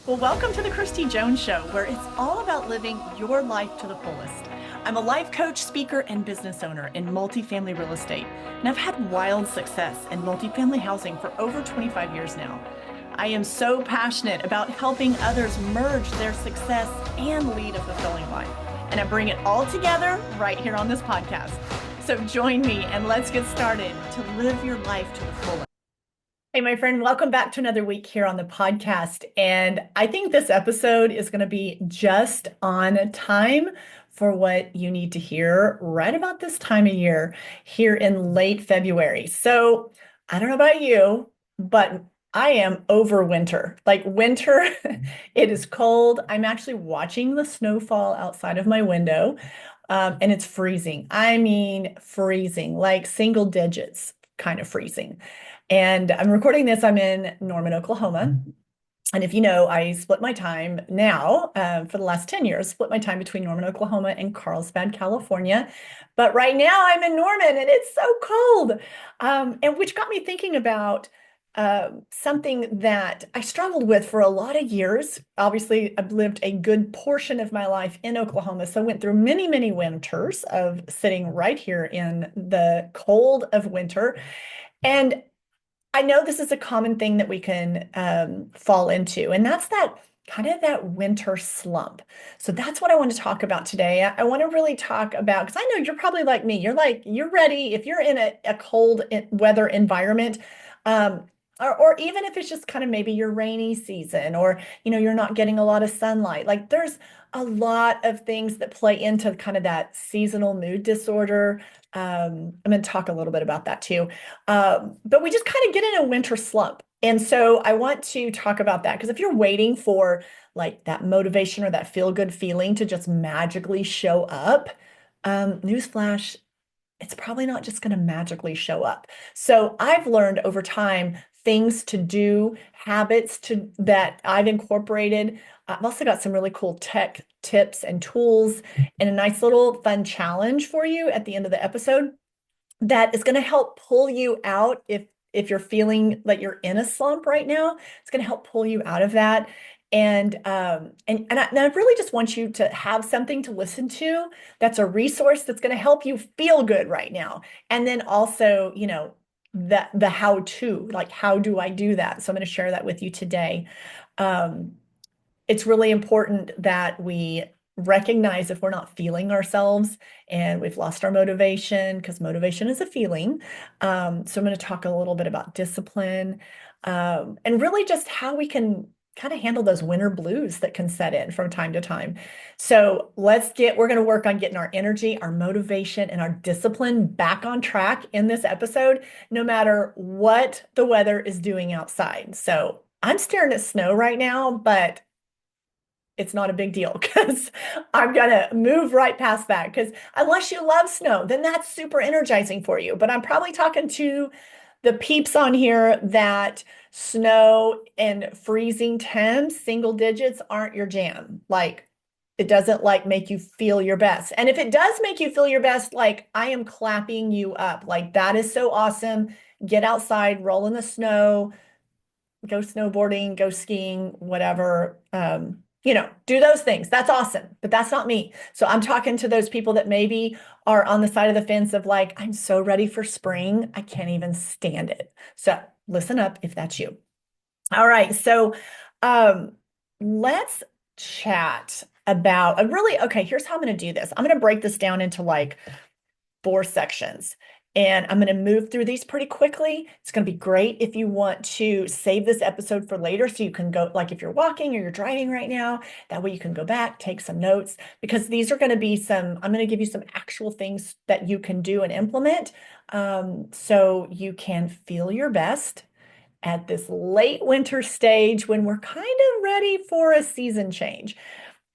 Well, welcome to the Christy Jones Show, where it's all about living your life to the fullest. I'm a life coach, speaker, and business owner in multifamily real estate, and I've had wild success in multifamily housing for over 25 years now. I am so passionate about helping others merge their success and lead a fulfilling life, and I bring it all together right here on this podcast. So join me and let's get started to live your life to the fullest. Hey, my friend, welcome back to another week here on the podcast. And I think this episode is going to be just on time for what you need to hear right about this time of year here in late February. So I don't know about you, but I am over winter. Like winter, it is cold. I'm actually watching the snowfall outside of my window, and it's freezing. I mean, freezing, like single digits kind of freezing. And I'm recording this, I'm in Norman, Oklahoma. And if you know, I split my time now for the last 10 years, split my time between Norman, Oklahoma and Carlsbad, California. But right now I'm in Norman and it's so cold. And which got me thinking about something that I struggled with for a lot of years. Obviously, I've lived a good portion of my life in Oklahoma, so I went through many, many winters of sitting right here in the cold of winter. And I know this is a common thing that we can fall into, and that's that kind of that winter slump. So that's what I want to talk about today. I want to really talk about, because I know you're probably like me. You're ready if you're in a cold weather environment, or even if it's just kind of maybe your rainy season, or you're not getting a lot of sunlight. Like there's a lot of things that play into kind of that seasonal mood disorder. I'm going to talk a little bit about that too. But we just kind of get in a winter slump. And so I want to talk about that because if you're waiting for like that motivation or that feel-good feeling to just magically show up, newsflash, it's probably not just going to magically show up. So I've learned over time things to do, habits that I've incorporated. I've also got some really cool tech tips and tools and a nice little fun challenge for you at the end of the episode that is going to help pull you out if you're feeling like you're in a slump right now. It's going to help pull you out of that. And I really just want you to have something to listen to that's a resource that's going to help you feel good right now. And then also, the how to, like, how do I do that? So I'm going to share that with you today. It's really important that we recognize if we're not feeling ourselves and we've lost our motivation, because motivation is a feeling. So I'm going to talk a little bit about discipline, and really just how we can kind of handle those winter blues that can set in from time to time. So we're going to work on getting our energy, our motivation, and our discipline back on track in this episode, no matter what the weather is doing outside. So I'm staring at snow right now, but it's not a big deal because I'm going to move right past that, because unless you love snow, then that's super energizing for you. But I'm probably talking to the peeps on here that snow and freezing temps, single digits, aren't your jam. Like it doesn't make you feel your best. And if it does make you feel your best, like I am clapping you up. Like that is so awesome. Get outside, roll in the snow, go snowboarding, go skiing, whatever. Do those things. That's awesome, but that's not me. So I'm talking to those people that maybe are on the side of the fence of like, I'm so ready for spring. I can't even stand it. So listen up if that's you. All right. So let's chat about okay, here's how I'm going to do this. I'm going to break this down into like 4 sections. And I'm going to move through these pretty quickly. It's going to be great if you want to save this episode for later so you can go, like if you're walking or you're driving right now, that way you can go back, take some notes, because these are going to be I'm going to give you some actual things that you can do and implement, so you can feel your best at this late winter stage when we're kind of ready for a season change.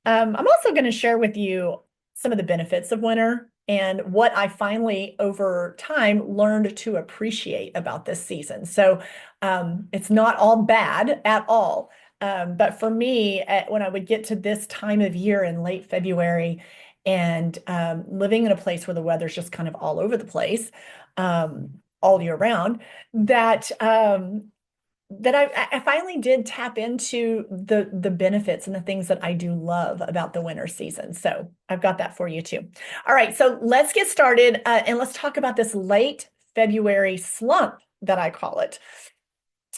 I'm also going to share with you some of the benefits of winter and what I finally, over time, learned to appreciate about this season. So it's not all bad at all. But for me, when I would get to this time of year in late February and living in a place where the weather's just kind of all over the place all year round, that that I finally did tap into the benefits and the things that I do love about the winter season. So I've got that for you too. All right, so let's get started and let's talk about this late February slump that I call it.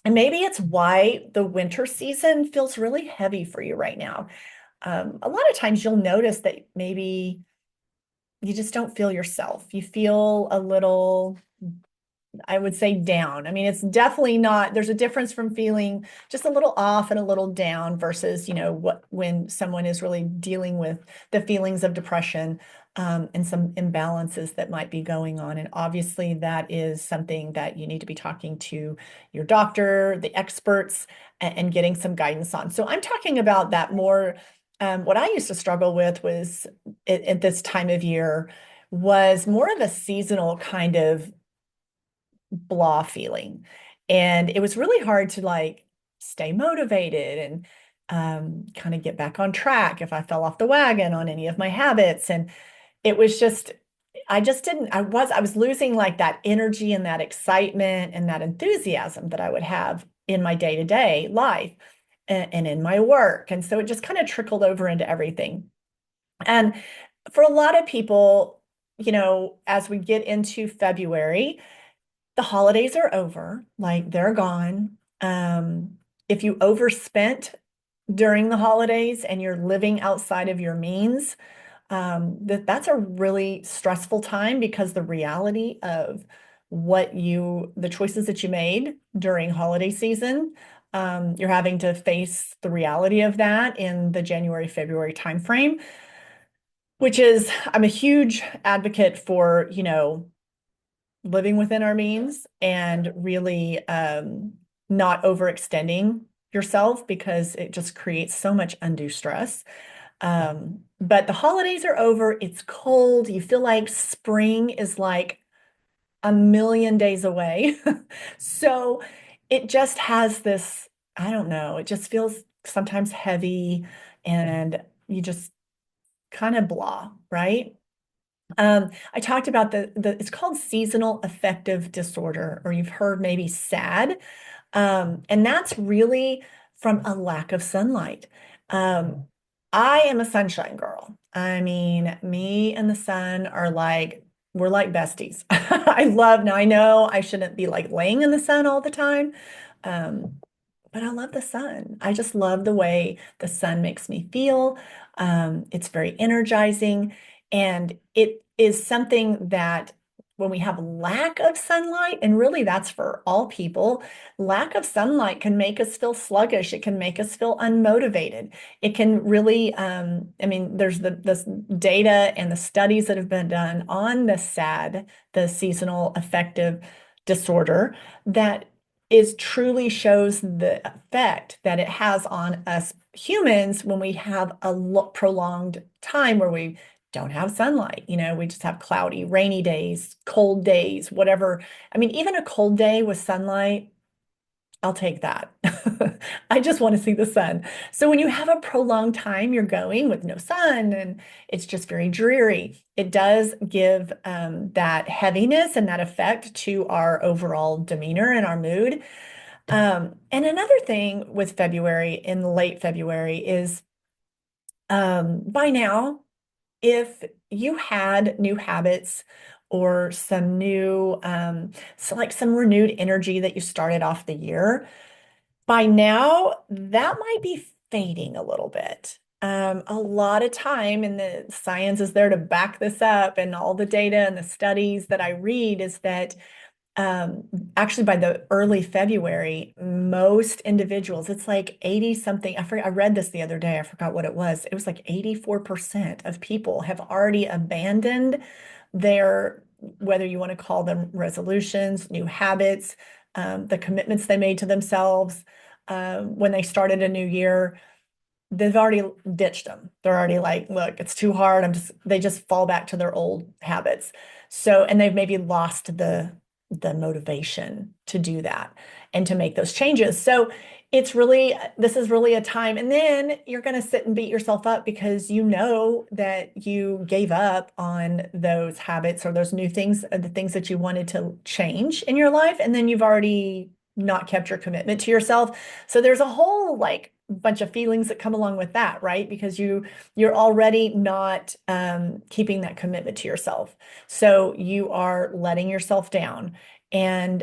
And maybe it's why the winter season feels really heavy for you right now. A lot of times you'll notice that maybe you just don't feel yourself. You feel a little, I would say, down. I mean, it's definitely not, there's a difference from feeling just a little off and a little down versus, what when someone is really dealing with the feelings of depression, and some imbalances that might be going on. And obviously, that is something that you need to be talking to your doctor, the experts, and getting some guidance on. So I'm talking about that more. What I used to struggle with was at this time of year was more of a seasonal kind of blah feeling. And it was really hard to like stay motivated and kind of get back on track if I fell off the wagon on any of my habits. And it was just, I just didn't, I was losing like that energy and that excitement and that enthusiasm that I would have in my day-to-day life and in my work. And so it just kind of trickled over into everything. And for a lot of people, as we get into February, the holidays are over, like they're gone. If you overspent during the holidays and you're living outside of your means, that's a really stressful time because the reality of the choices that you made during holiday season, you're having to face the reality of that in the January, February timeframe, which is, I'm a huge advocate for, living within our means and really not overextending yourself because it just creates so much undue stress. But the holidays are over. It's cold. You feel like spring is like a million days away. So it just has this, I don't know, it just feels sometimes heavy and you just kind of blah, right? I talked about it's called seasonal affective disorder, or you've heard maybe SAD. And that's really from a lack of sunlight. Um, I am a sunshine girl. I mean, me and the sun are like, we're like besties. Now I know I shouldn't be like laying in the sun all the time. Um, but I love the sun. I just love the way the sun makes me feel. It's very energizing. And it is something that when we have lack of sunlight, and really that's for all people, lack of sunlight can make us feel sluggish. It can make us feel unmotivated. It can really, I mean, there's this data and the studies that have been done on the SAD, the seasonal affective disorder, that is truly shows the effect that it has on us humans when we have a prolonged time where we don't have sunlight. We just have cloudy, rainy days, cold days, whatever. I mean, even a cold day with sunlight, I'll take that. I just want to see the sun. So when you have a prolonged time you're going with no sun and it's just very dreary, it does give that heaviness and that effect to our overall demeanor and our mood. And another thing with February, in late February, is by now, if you had new habits or some new, so like some renewed energy that you started off the year, by now that might be fading a little bit. A lot of time, and the science is there to back this up, and all the data and the studies that I read is that actually by the early February, most individuals, it's like 80 something. I read this the other day. I forgot what it was. It was like 84% of people have already abandoned their, whether you want to call them resolutions, new habits, the commitments they made to themselves when they started a new year. They've already ditched them. They're already like, look, it's too hard. They just fall back to their old habits. So, and they've maybe lost the motivation to do that and to make those changes. So this is really a time. And then you're going to sit and beat yourself up because you know that you gave up on those habits or those new things, the things that you wanted to change in your life. And then you've already not kept your commitment to yourself. So there's a whole like bunch of feelings that come along with that, right? Because you're already not keeping that commitment to yourself. So you are letting yourself down. And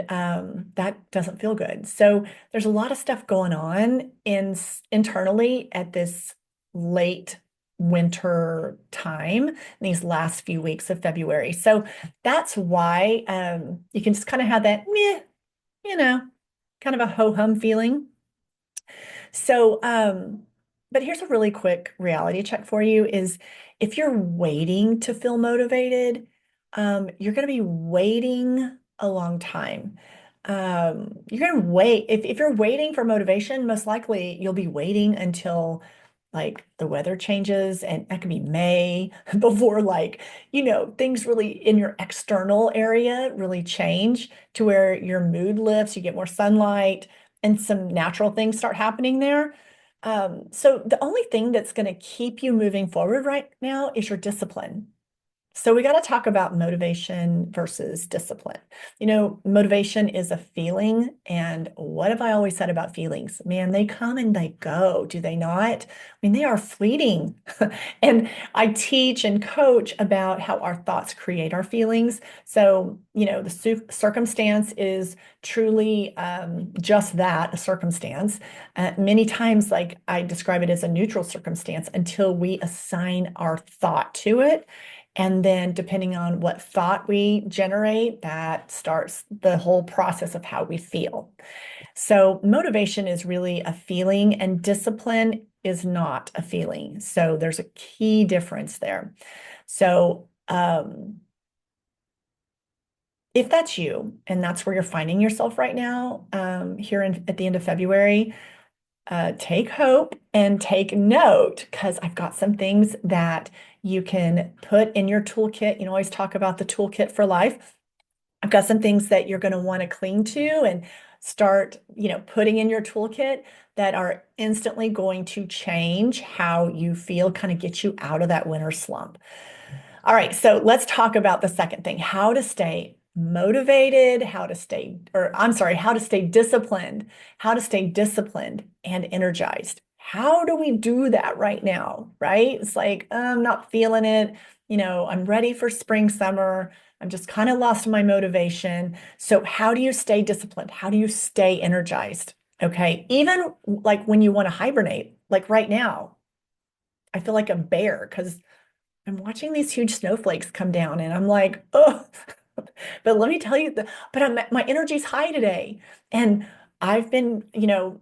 that doesn't feel good. So there's a lot of stuff going on internally at this late winter time, these last few weeks of February. So that's why you can just kind of have that meh, you know, kind of a ho-hum feeling. So, but here's a really quick reality check for you is if you're waiting to feel motivated, you're going to be waiting a long time. You're going to wait. If you're waiting for motivation, most likely you'll be waiting until like the weather changes, and that could be May before like, things really in your external area really change to where your mood lifts, you get more sunlight, and some natural things start happening there. So the only thing that's going to keep you moving forward right now is your discipline. So we got to talk about motivation versus discipline. Motivation is a feeling. And what have I always said about feelings? Man, they come and they go, do they not? I mean, they are fleeting. And I teach and coach about how our thoughts create our feelings. So, the circumstance is truly just that, a circumstance. Many times, like I describe it as a neutral circumstance until we assign our thought to it. And then depending on what thought we generate, that starts the whole process of how we feel. So motivation is really a feeling and discipline is not a feeling. So there's a key difference there. So if that's you and that's where you're finding yourself right now, here at the end of February, take hope and take note because I've got some things that you can put in your toolkit. Always talk about the toolkit for life. I've got some things that you're going to want to cling to and start, putting in your toolkit that are instantly going to change how you feel, kind of get you out of that winter slump. All right, so let's talk about the second thing, how to stay motivated, how to stay disciplined, and energized. How do we do that right now, right? It's like, I'm not feeling it. I'm ready for spring, summer. I'm just kind of lost my motivation. So how do you stay disciplined? How do you stay energized? Okay, even like when you want to hibernate, like right now, I feel like a bear because I'm watching these huge snowflakes come down and I'm like, oh, but let me tell you, my energy's high today. And I've been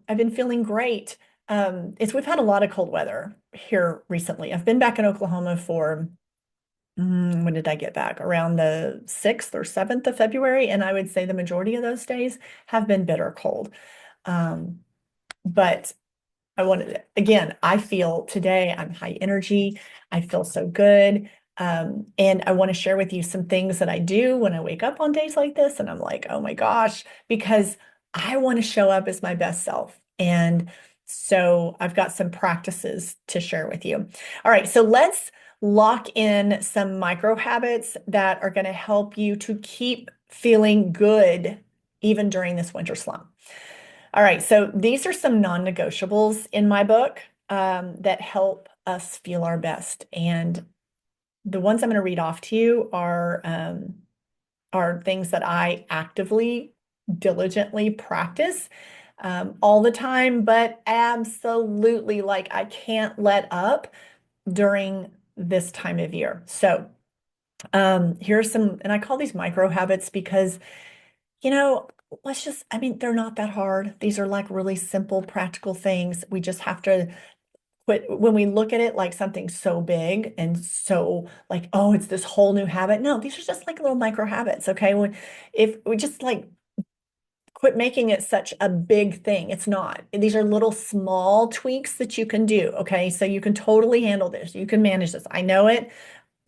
feeling great. We've had a lot of cold weather here recently. I've been back in Oklahoma for, when did I get back? Around the 6th or 7th of February. And I would say the majority of those days have been bitter cold. But again, I feel today I'm high energy. I feel so good. And I want to share with you some things that I do when I wake up on days like this. And I'm like, oh my gosh, because I want to show up as my best self. And so I've got some practices to share with you. All right, so let's lock in some micro habits that are going to help you to keep feeling good even during this winter slump. All right, so these are some non-negotiables in my book that help us feel our best. And the ones I'm going to read off to you are things that I actively, diligently practice all the time, but absolutely like I can't let up during this time of year. So here's some, and I call these micro habits because you know, they're not that hard. These are like really simple, practical things. We just have to quit when we look at it like something so big and so like, oh, it's this whole new habit. No, these are just like little micro habits. Okay. If we just like quit making it such a big thing, it's not. These are little small tweaks that you can do. Okay. So you can totally handle this. You can manage this. I know it.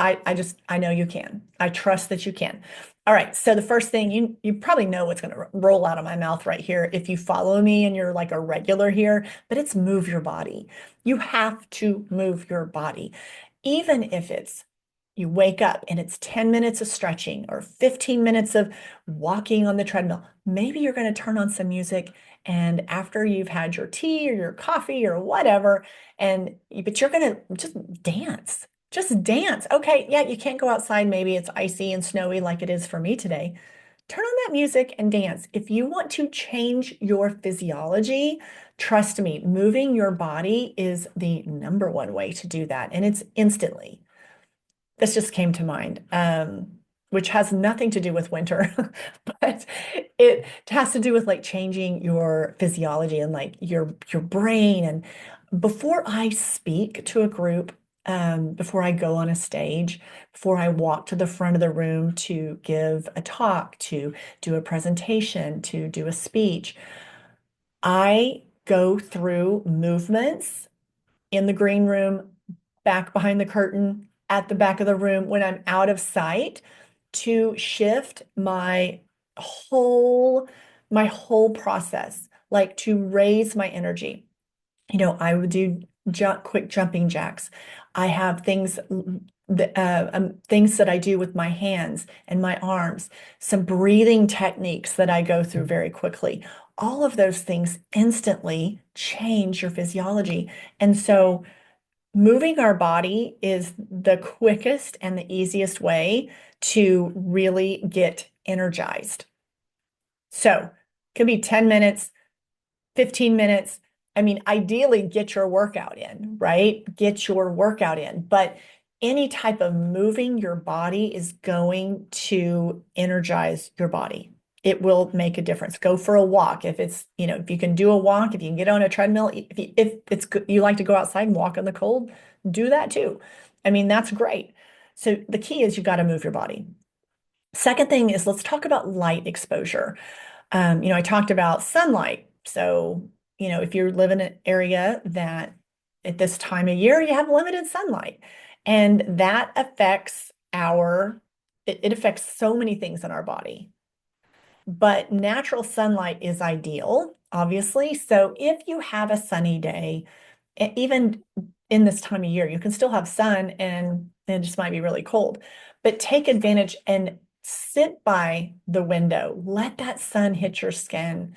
I know you can. I trust that you can. All right. So the first thing you probably know what's going to roll out of my mouth right here if you follow me and you're like a regular here, but it's move your body. You have to move your body, even if it's you wake up and it's 10 minutes of stretching or 15 minutes of walking on the treadmill. Maybe you're going to turn on some music and after you've had your tea or your coffee or whatever, but you're going to just dance. Just dance. Okay, yeah, you can't go outside. Maybe it's icy and snowy like it is for me today. Turn on that music and dance. If you want to change your physiology, trust me, moving your body is the number one way to do that. And it's instantly. This just came to mind, which has nothing to do with winter, but it has to do with like changing your physiology and like your brain. And before I speak to a group, before I go on a stage, before I walk to the front of the room to give a talk, to do a presentation, to do a speech, I go through movements in the green room, back behind the curtain, at the back of the room when I'm out of sight to shift whole my whole process, like to raise my energy. I would do quick jumping jacks. I have things that I do with my hands and my arms, some breathing techniques that I go through very quickly. All of those things instantly change your physiology. And so moving our body is the quickest and the easiest way to really get energized. So it can be 10 minutes, 15 minutes. I mean, ideally, get your workout in, right? Get your workout in. But any type of moving your body is going to energize your body. It will make a difference. Go for a walk. If you can do a walk, if you can get on a treadmill, if you like to go outside and walk in the cold, do that too. I mean, that's great. So the key is you've got to move your body. Second thing is let's talk about light exposure. I talked about sunlight. So, if you live in an area that at this time of year you have limited sunlight, and that affects it affects so many things in our body. But natural sunlight is ideal, obviously. So if you have a sunny day, even in this time of year, you can still have sun and it just might be really cold. But take advantage and sit by the window. Let that sun hit your skin.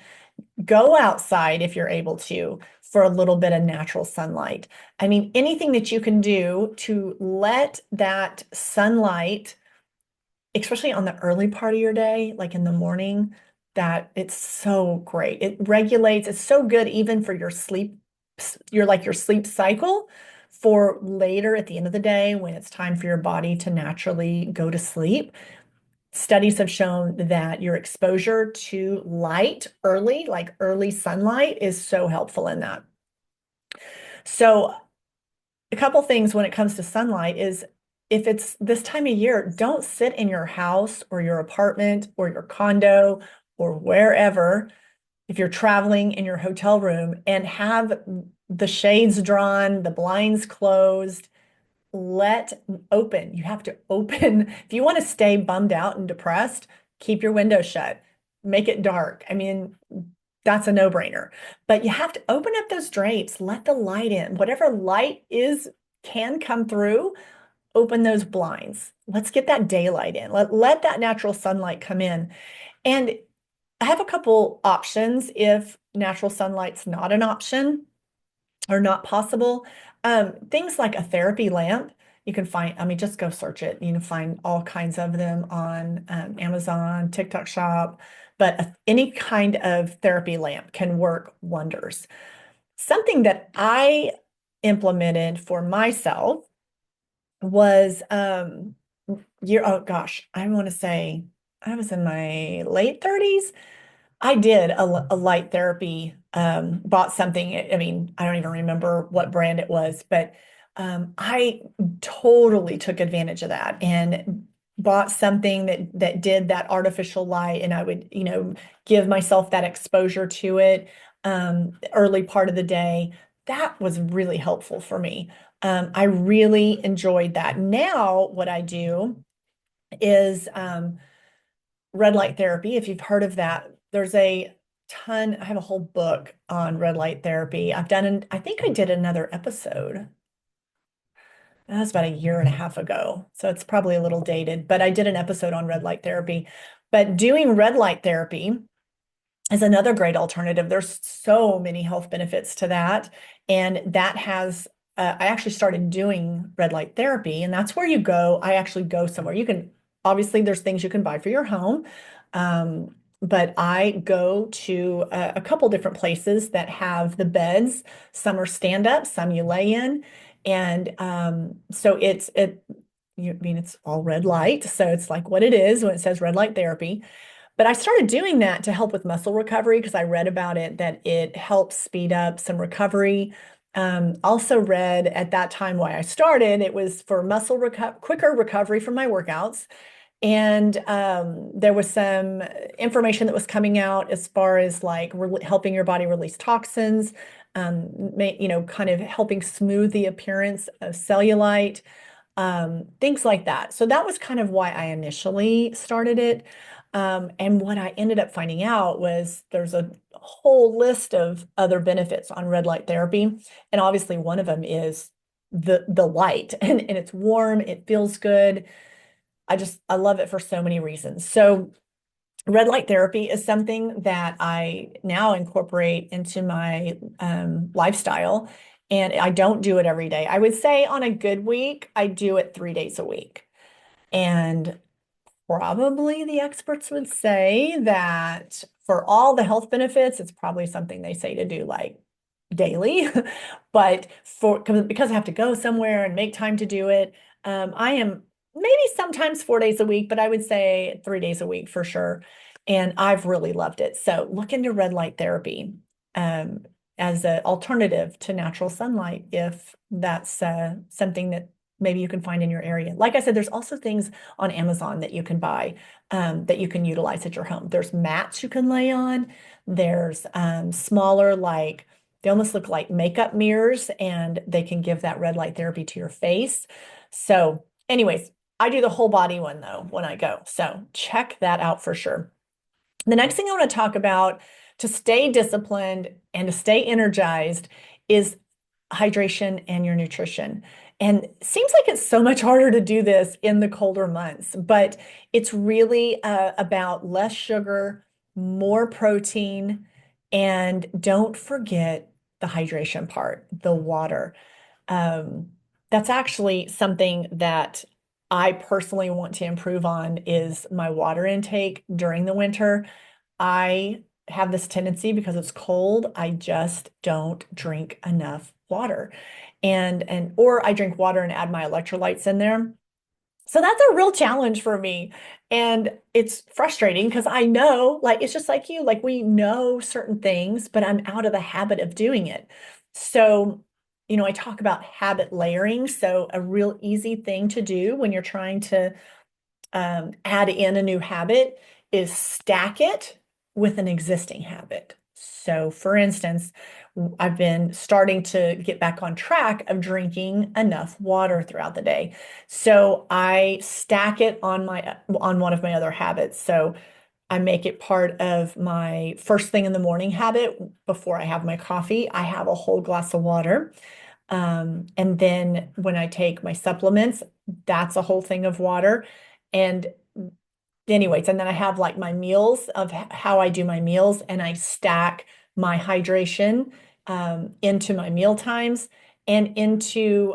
Go outside if you're able to for a little bit of natural sunlight. I mean, anything that you can do to let that sunlight, especially on the early part of your day, like in the morning, that it's so great. It regulates, it's so good even for your sleep, your sleep cycle for later at the end of the day when it's time for your body to naturally go to sleep. Studies have shown that your exposure to light early, like early sunlight, is so helpful in that. So a couple things when it comes to sunlight is if it's this time of year, don't sit in your house or your apartment or your condo or wherever, if you're traveling in your hotel room and have the shades drawn, the blinds closed, open. You have to open. If you want to stay bummed out and depressed, keep your window shut, make it dark. I mean, that's a no-brainer. But you have to open up those drapes, let the light in. Whatever light can come through, open those blinds. Let's get that daylight in. Let that natural sunlight come in. And I have a couple options if natural sunlight's not an option or not possible. Things like a therapy lamp, you can find, I mean, just go search it. You can find all kinds of them on Amazon, TikTok Shop, but any kind of therapy lamp can work wonders. Something that I implemented for myself was oh gosh, I want to say I was in my late 30s. I did a light therapy, bought something. I mean, I don't even remember what brand it was, but I totally took advantage of that and bought something that did that artificial light, and I would, give myself that exposure to it early part of the day. That was really helpful for me. I really enjoyed that. Now, what I do is red light therapy, if you've heard of that. There's a ton, I have a whole book on red light therapy. I think I did another episode That's about a year and a half ago. So it's probably a little dated, but I did an episode on red light therapy. But doing red light therapy is another great alternative. There's so many health benefits to that. And that has, I actually started doing red light therapy, and that's where you go. I actually go somewhere. You can, obviously, there's things you can buy for your home. But I go to a couple different places that have the beds. Some are stand up, some you lay in. And so I mean, it's all red light. So it's like what it is when it says red light therapy. But I started doing that to help with muscle recovery because I read about it that it helps speed up some recovery. Also read at that time why I started, it was for quicker recovery from my workouts. And there was some information that was coming out as far as like helping your body release toxins, kind of helping smooth the appearance of cellulite, things like that. So that was kind of why I initially started it. And what I ended up finding out was there's a whole list of other benefits on red light therapy. And obviously one of them is the light and it's warm, it feels good. I love it for so many reasons. So red light therapy is something that I now incorporate into my lifestyle. And I don't do it every day. I would say on a good week, I do it 3 days a week. And probably the experts would say that for all the health benefits, it's probably something they say to do like daily. But because I have to go somewhere and make time to do it, I am maybe sometimes 4 days a week, but I would say 3 days a week for sure. And I've really loved it. So look into red light therapy um, as an alternative to natural sunlight if that's something that maybe you can find in your area. Like I said, there's also things on Amazon that you can buy that you can utilize at your home. There's mats you can lay on. There's smaller, like they almost look like makeup mirrors, and they can give that red light therapy to your face. So, anyways, I do the whole body one though when I go. So check that out for sure. The next thing I want to talk about to stay disciplined and to stay energized is hydration and your nutrition. And it seems like it's so much harder to do this in the colder months, but it's really about less sugar, more protein, and don't forget the hydration part, the water. Um, that's actually something that I personally want to improve on is my water intake during the winter. I have this tendency because it's cold, I just don't drink enough water. Or I drink water and add my electrolytes in there. So that's a real challenge for me. And it's frustrating because I know, like, it's just like you, like, we know certain things, but I'm out of the habit of doing it. So, I talk about habit layering. So, a real easy thing to do when you're trying to add in a new habit is stack it with an existing habit. So, for instance, I've been starting to get back on track of drinking enough water throughout the day. So I stack it on one of my other habits. So I make it part of my first thing in the morning habit before I have my coffee. I have a whole glass of water. And then when I take my supplements, that's a whole thing of water. And anyways, and then I have like my meals of how I do my meals, and I stack my hydration into my meal times and into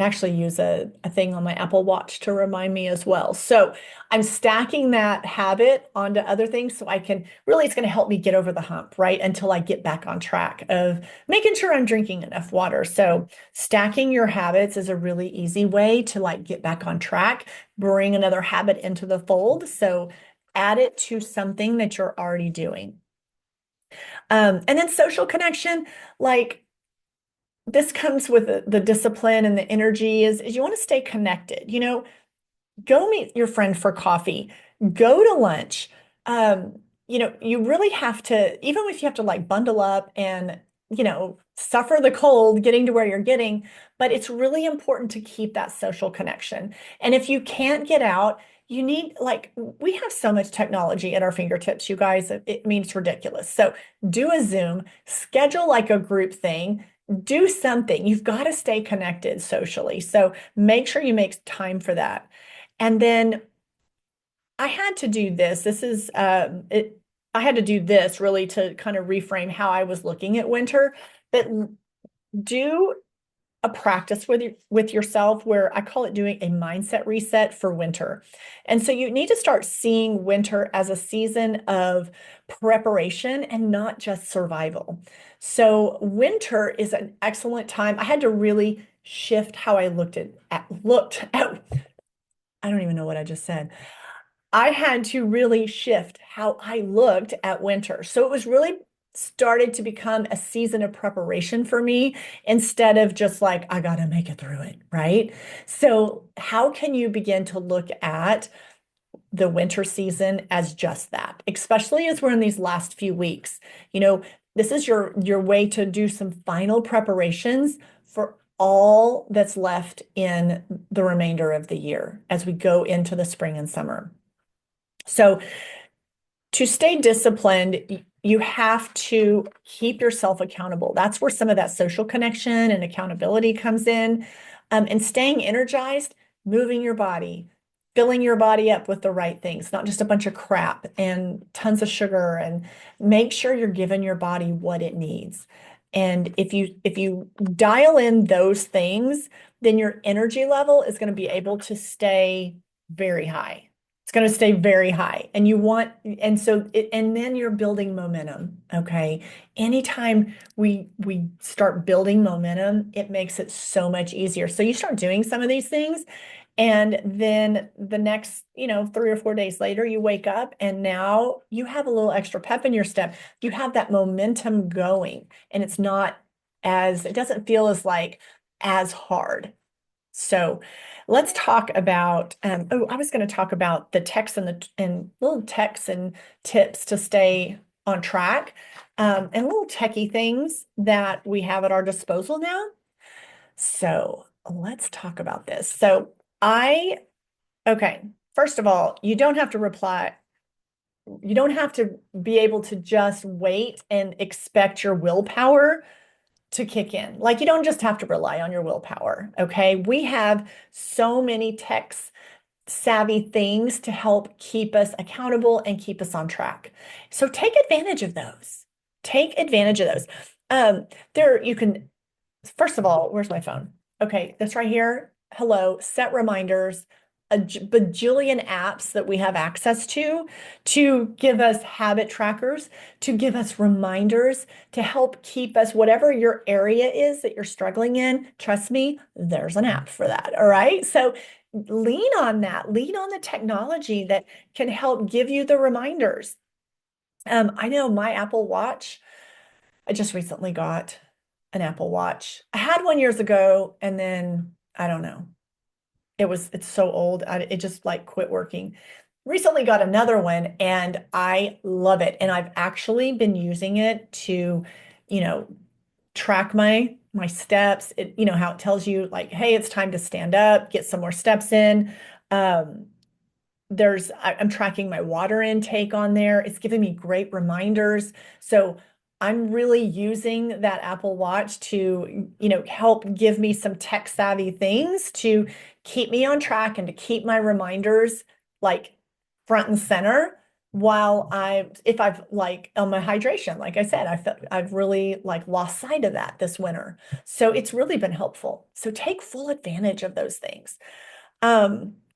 actually use a thing on my Apple Watch to remind me as well. So I'm stacking that habit onto other things so I can really, it's going to help me get over the hump, right? Until I get back on track of making sure I'm drinking enough water. So stacking your habits is a really easy way to like get back on track, bring another habit into the fold. So add it to something that you're already doing. And then social connection, like this comes with the discipline and the energy is you want to stay connected. Go meet your friend for coffee, go to lunch. You really have to, even if you have to like bundle up and, suffer the cold getting to where you're getting, but it's really important to keep that social connection. And if you can't get out, you need like we have so much technology at our fingertips, you guys. It means ridiculous. So do a Zoom, schedule like a group thing, do something. You've got to stay connected socially. So make sure you make time for that. And then I had to do this. This is it. I had to do this really to kind of reframe how I was looking at winter. But do a practice with yourself where I call it doing a mindset reset for winter. And so you need to start seeing winter as a season of preparation and not just survival. So winter is an excellent time. I had to really shift how I looked at I don't even know what I just said. I had to really shift how I looked at winter. So it was really started to become a season of preparation for me instead of just like, I got to make it through it, right? So, how can you begin to look at the winter season as just that, especially as we're in these last few weeks? You know, this is your way to do some final preparations for all that's left in the remainder of the year as we go into the spring and summer. So, to stay disciplined, you have to keep yourself accountable. That's where some of that social connection and accountability comes in. And staying energized, moving your body, filling your body up with the right things, not just a bunch of crap and tons of sugar, and make sure you're giving your body what it needs. And if you dial in those things, then your energy level is going to be able to stay very high. It's going to stay very high. And then you're building momentum. Okay. Anytime we start building momentum, it makes it so much easier. So you start doing some of these things, and then the next, 3 or 4 days later, you wake up and now you have a little extra pep in your step. You have that momentum going, and it doesn't feel as hard. So let's talk about, I was going to talk about the texts and little texts and tips to stay on track, and little techie things that we have at our disposal now. So let's talk about this. Okay, first of all, you don't have to reply. You don't have to be able to just wait and expect your willpower to kick in. Like, you don't just have to rely on your willpower. Okay. We have so many tech savvy things to help keep us accountable and keep us on track. So take advantage of those. Take advantage of those. There you can, first of all, where's my phone? Okay, that's right here. Hello, set reminders, a bajillion apps that we have access to give us habit trackers, to give us reminders, to help keep us, whatever your area is that you're struggling in. Trust me, there's an app for that. All right. So lean on that, lean on the technology that can help give you the reminders. I know my Apple Watch, I just recently got an Apple Watch. I had one years ago, and then I don't know. It's so old. It just like quit working. Recently got another one, and I love it. And I've actually been using it to, you know, track my steps. How it tells you like, hey, it's time to stand up, get some more steps in. Um, I'm tracking my water intake on there. It's giving me great reminders. So I'm really using that Apple Watch to, help give me some tech savvy things to keep me on track and to keep my reminders like front and center while if I've like on my hydration, like I said, I've really like lost sight of that this winter. So it's really been helpful. So take full advantage of those things.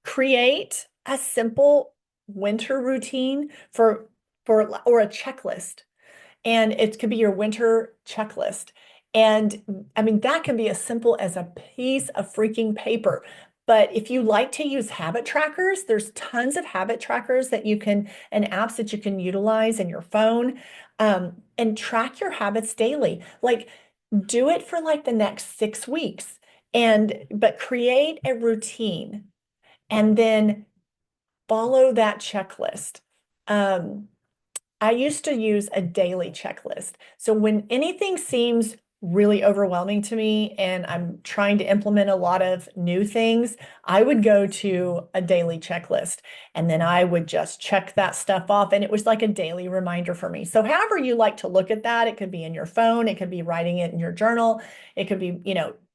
Create a simple winter routine or a checklist, and it could be your winter checklist. And I mean, that can be as simple as a piece of freaking paper. But if you like to use habit trackers, there's tons of habit trackers and apps that you can utilize in your phone, and track your habits daily. Like, do it for like the next 6 weeks, but create a routine and then follow that checklist. I used to use a daily checklist. So when anything seems really overwhelming to me and I'm trying to implement a lot of new things, I would go to a daily checklist and then I would just check that stuff off. And it was like a daily reminder for me. So, however you like to look at that, it could be in your phone, it could be writing it in your journal, it could be,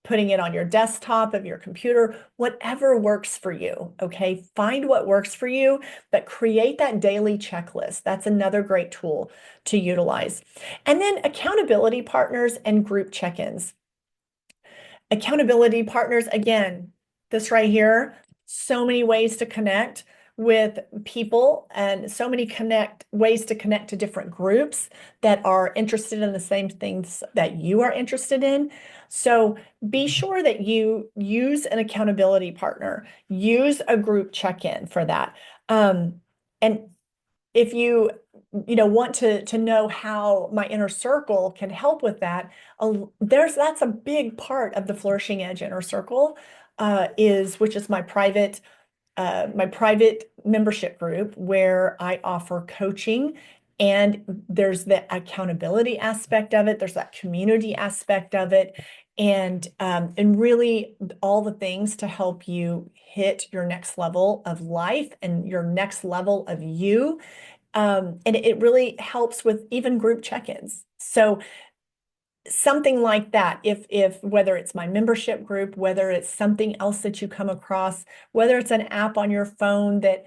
putting it on your desktop of your computer, whatever works for you. Okay. Find what works for you, but create that daily checklist. That's another great tool to utilize. And then accountability partners and group check-ins. Accountability partners, again, this right here, so many ways to connect with people and so many ways to connect to different groups that are interested in the same things that you are interested in. So be sure that you use an accountability partner, use a group check-in for that. And if you want to know how my inner circle can help with that, that's a big part of the Flourishing Edge inner circle, which is my private membership group where I offer coaching, and there's the accountability aspect of it, there's that community aspect of it, and really all the things to help you hit your next level of life and your next level of you. And it really helps with even group check-ins. So something like that, if whether it's my membership group, whether it's something else that you come across, whether it's an app on your phone that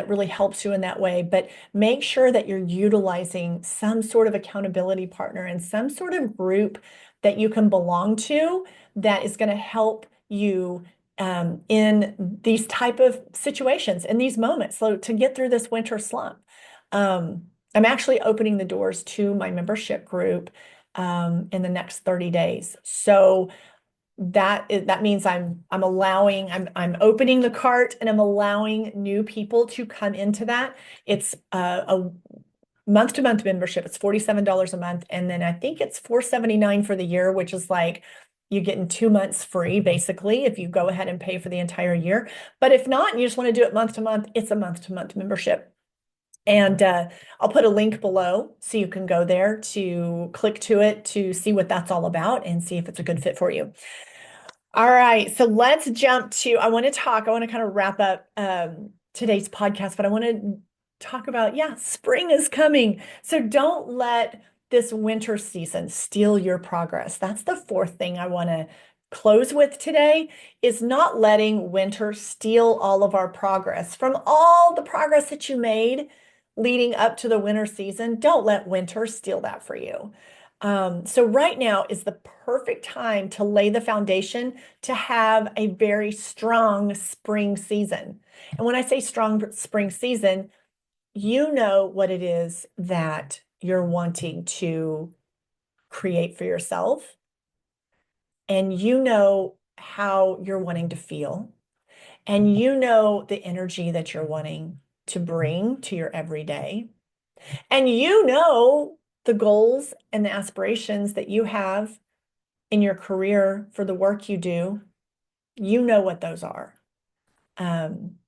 really helps you in that way, but make sure that you're utilizing some sort of accountability partner and some sort of group that you can belong to that is going to help you in these type of situations, in these moments, so to get through this winter slump. I'm actually opening the doors to my membership group in the next 30 days. So that means I'm opening the cart and I'm allowing new people to come into that. It's a month-to-month membership. It's $47 a month. And then I think it's $479 for the year, which is like you get in 2 months free, basically, if you go ahead and pay for the entire year. But if not, and you just want to do it month to month, it's a month-to-month membership. And I'll put a link below so you can go there to click to it to see what that's all about and see if it's a good fit for you. All right, so let's jump to, I want to kind of wrap up today's podcast, but I want to talk about, spring is coming. So don't let this winter season steal your progress. That's the fourth thing I want to close with today, is not letting winter steal all of our progress. From all the progress that you made leading up to the winter season, don't let winter steal that for you. So right now is the perfect time to lay the foundation to have a very strong spring season. And when I say strong spring season, you know what it is that you're wanting to create for yourself, and you know how you're wanting to feel, and you know the energy that you're wanting to bring to your everyday, and you know the goals and the aspirations that you have in your career for the work you do. You know what those are. And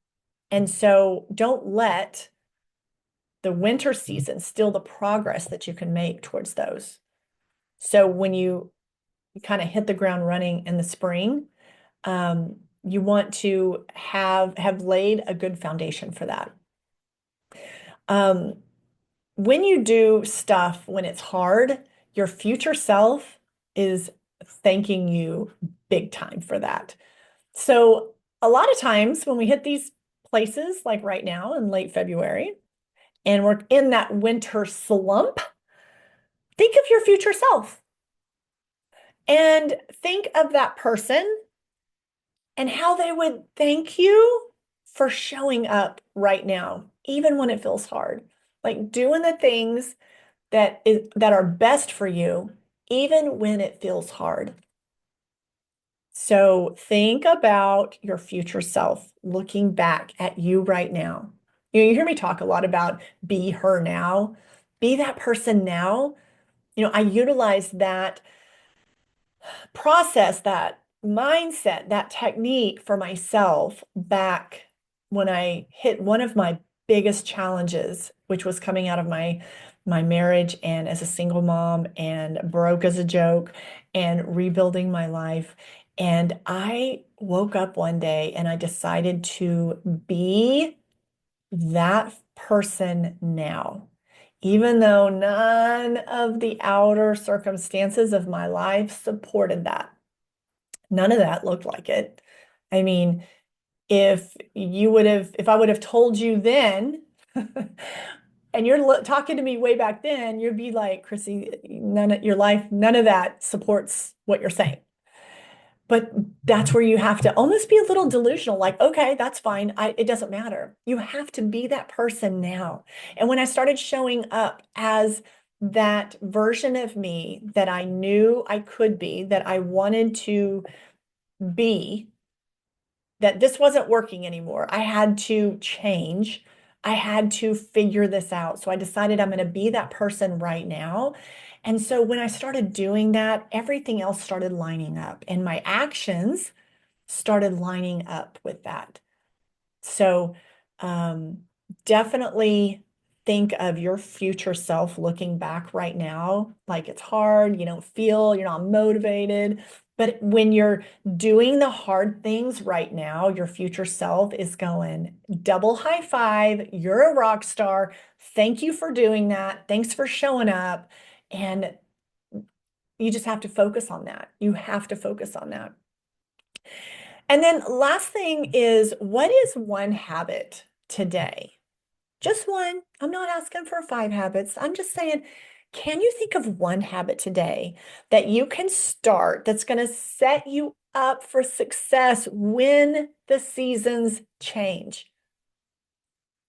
so don't let the winter season steal the progress that you can make towards those. So when you kind of hit the ground running in the spring, you want to have laid a good foundation for that. When you do stuff when it's hard, your future self is thanking you big time for that. So a lot of times when we hit these places, like right now in late February, and we're in that winter slump, think of your future self and think of that person and how they would thank you for showing up right now, even when it feels hard, like doing the things that are best for you, even when it feels hard. So think about your future self looking back at you right now. You hear me talk a lot about be her now, be that person now. I utilize that process, that mindset, that technique for myself back when I hit one of my biggest challenges, which was coming out of my my marriage and as a single mom and broke as a joke and rebuilding my life. And I woke up one day and I decided to be that person now. Even though none of the outer circumstances of my life supported that. None of that looked like it. I mean, if I would have told you then, and you're talking to me way back then, you'd be like, Chrissy, none of your life, none of that supports what you're saying. But that's where you have to almost be a little delusional, like, okay, that's fine. It doesn't matter. You have to be that person now. And when I started showing up as that version of me that I knew I could be, that I wanted to be, that this wasn't working anymore. I had to change. I had to figure this out. So I decided I'm going to be that person right now. And so when I started doing that, everything else started lining up and my actions started lining up with that. So um, definitely think of your future self looking back right now. Like it's hard, you don't feel, you're not motivated. But when you're doing the hard things right now, your future self is going, double high five. You're a rock star. Thank you for doing that. Thanks for showing up. And you just have to focus on that. You have to focus on that. And then last thing is, what is one habit today? Just one. I'm not asking for 5 habits. I'm just saying, can you think of one habit today that you can start that's going to set you up for success when the seasons change?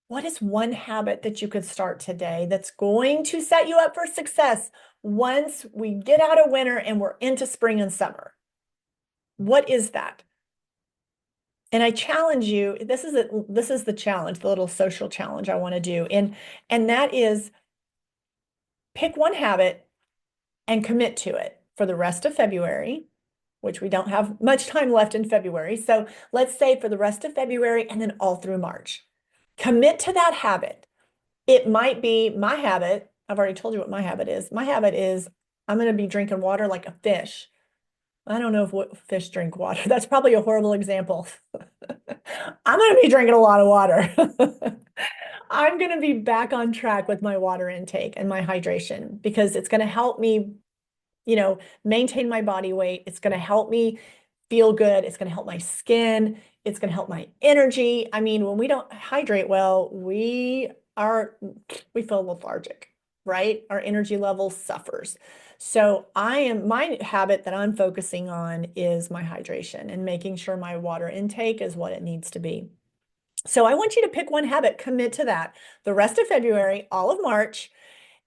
What is one habit that you could start today that's going to set you up for success once we get out of winter and we're into spring and summer? What is that? And I challenge you, this is the challenge, the little social challenge I want to do. And that is pick one habit and commit to it for the rest of February, which we don't have much time left in February. So let's say for the rest of February and then all through March. Commit to that habit. It might be my habit. I've already told you what my habit is. My habit is I'm going to be drinking water like a fish. I don't know if what fish drink water. That's probably a horrible example. I'm going to be drinking a lot of water. I'm going to be back on track with my water intake and my hydration because it's going to help me, maintain my body weight. It's going to help me feel good. It's going to help my skin. It's going to help my energy. I mean, when we don't hydrate well, we feel lethargic, right? Our energy level suffers. So my habit that I'm focusing on is my hydration and making sure my water intake is what it needs to be. So I want you to pick one habit, commit to that the rest of February, all of March,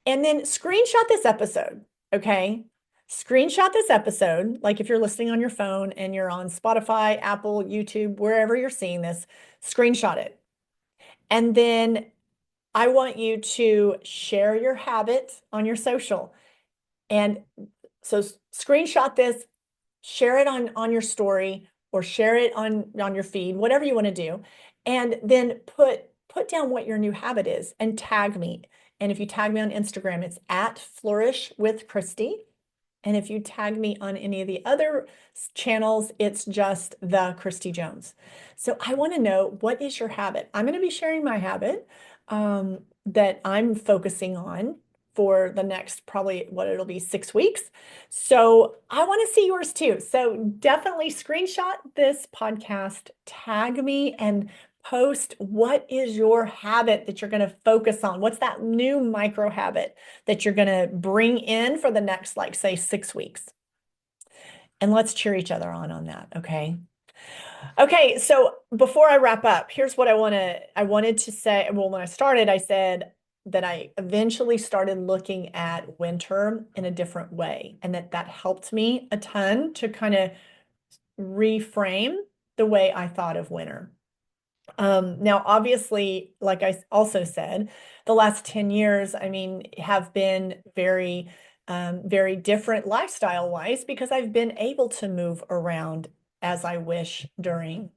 and then screenshot this episode, okay? Screenshot this episode, like if you're listening on your phone and you're on Spotify, Apple, YouTube, wherever you're seeing this, screenshot it. And then I want you to share your habit on your social. And so screenshot this, share it on your story or share it on your feed, whatever you want to do. And then put down what your new habit is and tag me. And if you tag me on Instagram, it's at Flourish with Christy. And if you tag me on any of the other channels, it's just the Christy Jones. So I want to know, what is your habit? I'm going to be sharing my habit that I'm focusing on for the next probably what it'll be 6 weeks. So I want to see yours too. So definitely screenshot this podcast, tag me, and post what is your habit that you're going to focus on. What's that new micro habit that you're going to bring in for the next, like, say, 6 weeks? And let's cheer each other on that. Okay. Okay. So before I wrap up, here's what I wanted to say. Well, when I started, I said that I eventually started looking at winter in a different way, and that helped me a ton to kind of reframe the way I thought of winter. Now, obviously, like I also said, the last 10 years, I mean, have been very different lifestyle wise because I've been able to move around as I wish during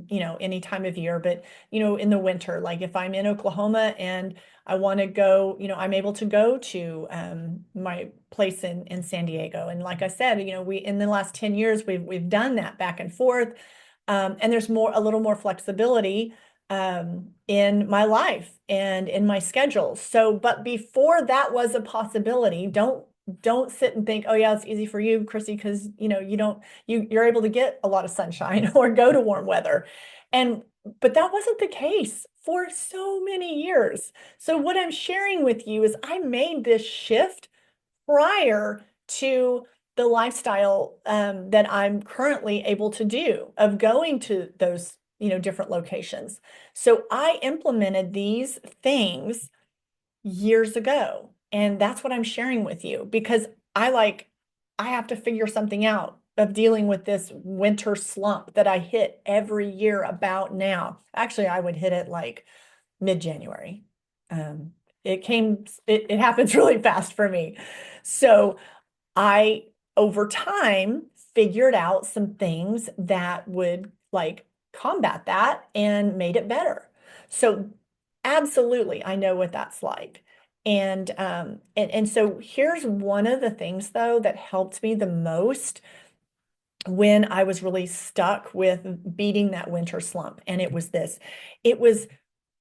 any time of year, but, in the winter, like if I'm in Oklahoma and I want to go, I'm able to go to my place in San Diego. And like I said, we in the last 10 years, we've done that back and forth. And there's a little more flexibility in my life and in my schedule. So, but before that was a possibility, don't sit and think, oh yeah, it's easy for you, Chrissy, because you're able to get a lot of sunshine or go to warm weather. But that wasn't the case for so many years. So what I'm sharing with you is I made this shift prior to the lifestyle that I'm currently able to do of going to those, different locations. So I implemented these things years ago. And that's what I'm sharing with you because I have to figure something out of dealing with this winter slump that I hit every year about now. Actually, I would hit it like mid-January. Um, it happens really fast for me. So I, over time, figured out some things that would like combat that and made it better. So absolutely, I know what that's like. And so here's one of the things though that helped me the most when I was really stuck with beating that winter slump. And it was this. It was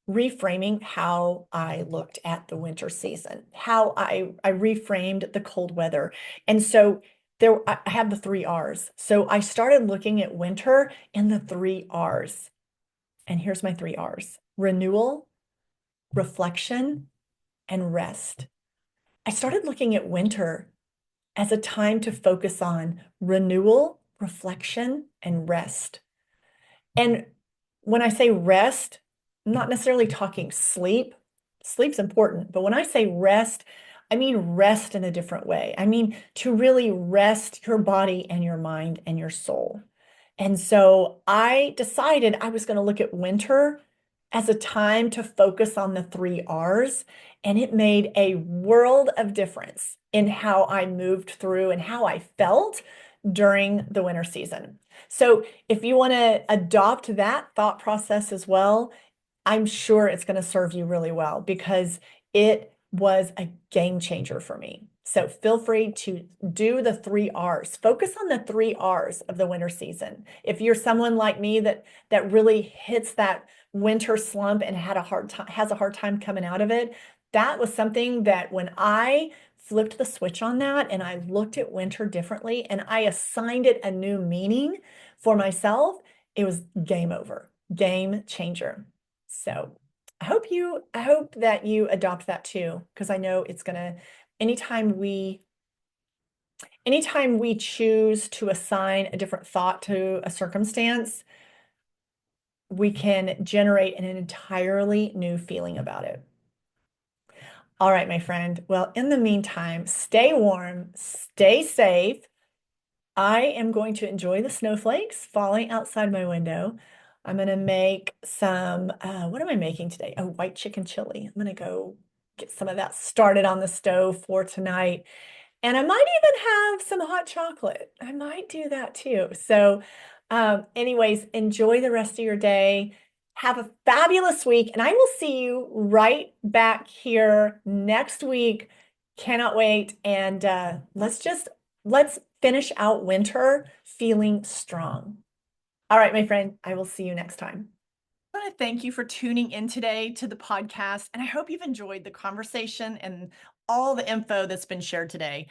reframing how I looked at the winter season, how I reframed the cold weather. And so I have the three R's. So I started looking at winter in the three R's. And here's my three R's: renewal, reflection, and rest. I started looking at winter as a time to focus on renewal, reflection, and rest. And when I say rest, I'm not necessarily talking sleep. Sleep's important, but when I say rest, I mean rest in a different way. I mean to really rest your body and your mind and your soul. And so I decided I was going to look at winter as a time to focus on the three R's. And it made a world of difference in how I moved through and how I felt during the winter season. So if you want to adopt that thought process as well, I'm sure it's going to serve you really well because it was a game changer for me. So feel free to do the three R's. Focus on the three R's of the winter season. If you're someone like me that really hits that winter slump and has a hard time coming out of it, that was something that when I flipped the switch on that and I looked at winter differently and I assigned it a new meaning for myself, it was game over, game changer. So I hope that you adopt that too, because I know it's gonna, anytime we choose to assign a different thought to a circumstance, we can generate an entirely new feeling about it. All right, my friend. Well, in the meantime, stay warm, stay safe. I am going to enjoy the snowflakes falling outside my window. I'm going to make some, what am I making today? Oh, white chicken chili. I'm going to go get some of that started on the stove for tonight. And I might even have some hot chocolate. I might do that too. So, anyways, enjoy the rest of your day. Have a fabulous week, and I will see you right back here next week. Cannot wait. And let's finish out winter feeling strong. All right, my friend, I will see you next time. I want to thank you for tuning in today to the podcast, and I hope you've enjoyed the conversation and all the info that's been shared today.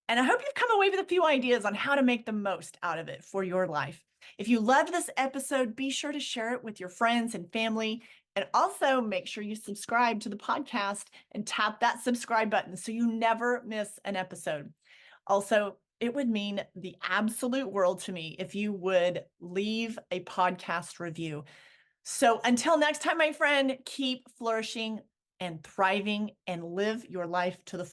And I hope you've come away with a few ideas on how to make the most out of it for your life. If you loved this episode, be sure to share it with your friends and family. And also make sure you subscribe to the podcast and tap that subscribe button so you never miss an episode. Also, it would mean the absolute world to me if you would leave a podcast review. So until next time, my friend, keep flourishing and thriving and live your life to the